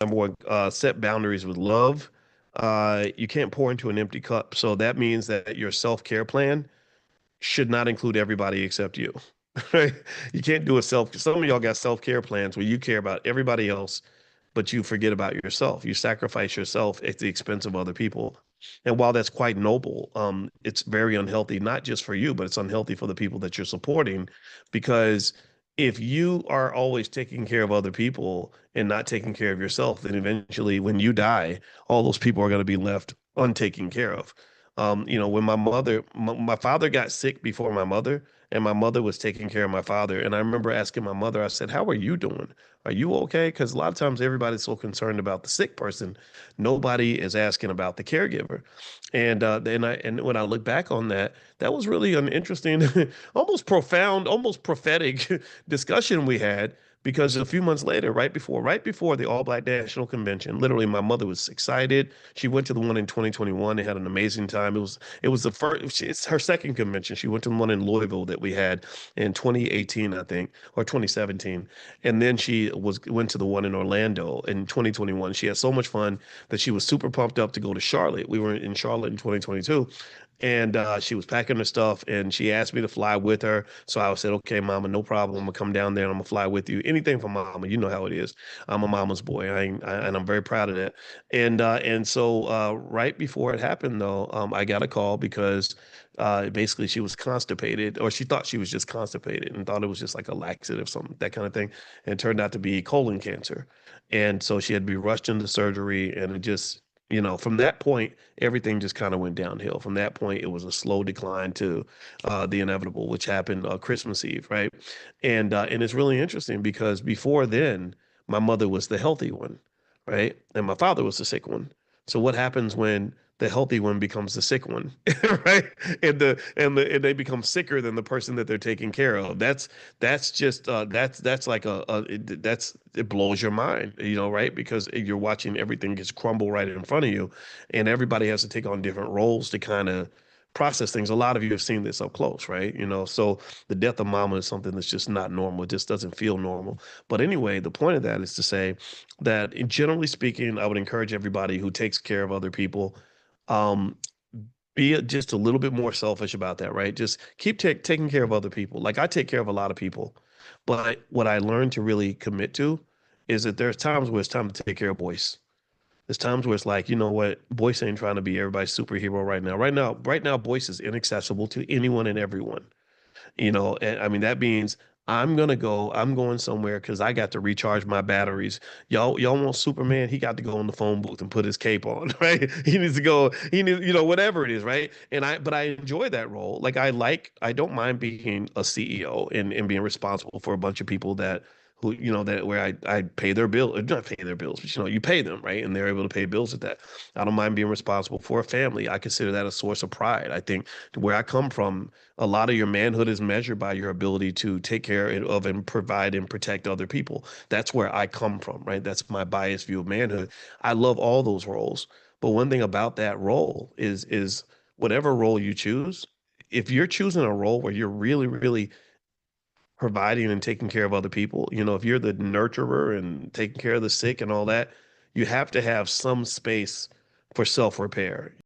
number one, set boundaries with love. You can't pour into an empty cup. So that means that your self-care plan should not include everybody except you. Right? You can't do a self. Some of y'all got self-care plans where you care about everybody else, but you forget about yourself. You sacrifice yourself at the expense of other people. And while that's quite noble, it's very unhealthy, not just for you, but it's unhealthy for the people that you're supporting, because if you are always taking care of other people and not taking care of yourself, then eventually when you die, all those people are going to be left untaken care of. When my father got sick before my mother, and my mother was taking care of my father. And I remember asking my mother, I said, "How are you doing? Are you okay?" Because a lot of times everybody's so concerned about the sick person, nobody is asking about the caregiver. And when I look back on that, that was really an interesting, almost profound, almost prophetic discussion we had. Because a few months later, right before the All Black National Convention, literally my mother was excited. She went to the one in 2021. They had an amazing time. It was the first. It's her second convention. She went to the one in Louisville that we had in 2018, I think, or 2017, and then she went to the one in Orlando in 2021. She had so much fun that she was super pumped up to go to Charlotte. We were in Charlotte in 2022, and she was packing her stuff, and she asked me to fly with her. So I said, "Okay, Mama, no problem. I'm gonna come down there and I'm gonna fly with you. Anything for Mama. You know how it is. I'm a mama's boy. And I'm very proud of that." And so right before it happened, though, I got a call because basically she was constipated, or she thought she was just constipated and thought it was just like a laxative, something that kind of thing. And it turned out to be colon cancer, and so she had to be rushed into surgery, and it just. From that point, everything just kind of went downhill. From that point, it was a slow decline to the inevitable, which happened Christmas Eve, right? And it's really interesting because before then, my mother was the healthy one, right? And my father was the sick one. So what happens when the healthy one becomes the sick one, right? And they become sicker than the person that they're taking care of. That's like it blows your mind, right? Because you're watching everything just crumble right in front of you, and everybody has to take on different roles to kind of process things. A lot of you have seen this up close, right? So the death of mama is something that's just not normal. It just doesn't feel normal. But anyway, the point of that is to say that generally speaking, I would encourage everybody who takes care of other people, um, be just a little bit more selfish about that, right? Just keep taking care of other people. Like I take care of a lot of people, but what I learned to really commit to is that there's times where it's time to take care of boys. There's times where it's like, you know what, Boyce ain't trying to be everybody's superhero right now. Right now, Boyce is inaccessible to anyone and everyone. And I mean that means I'm going somewhere because I got to recharge my batteries. Y'all want Superman? He got to go in the phone booth and put his cape on, right? He needs to go, he needs, whatever it is, right? But I enjoy that role. I don't mind being a CEO and being responsible for a bunch of people that where I pay their bill, not pay their bills, but you pay them, right? And they're able to pay bills at that. I don't mind being responsible for a family. I consider that a source of pride. I think where I come from, a lot of your manhood is measured by your ability to take care of and provide and protect other people. That's where I come from, right? That's my biased view of manhood. I love all those roles. But one thing about that role is whatever role you choose, if you're choosing a role where you're really, really providing and taking care of other people, if you're the nurturer and taking care of the sick and all that, you have to have some space for self-repair.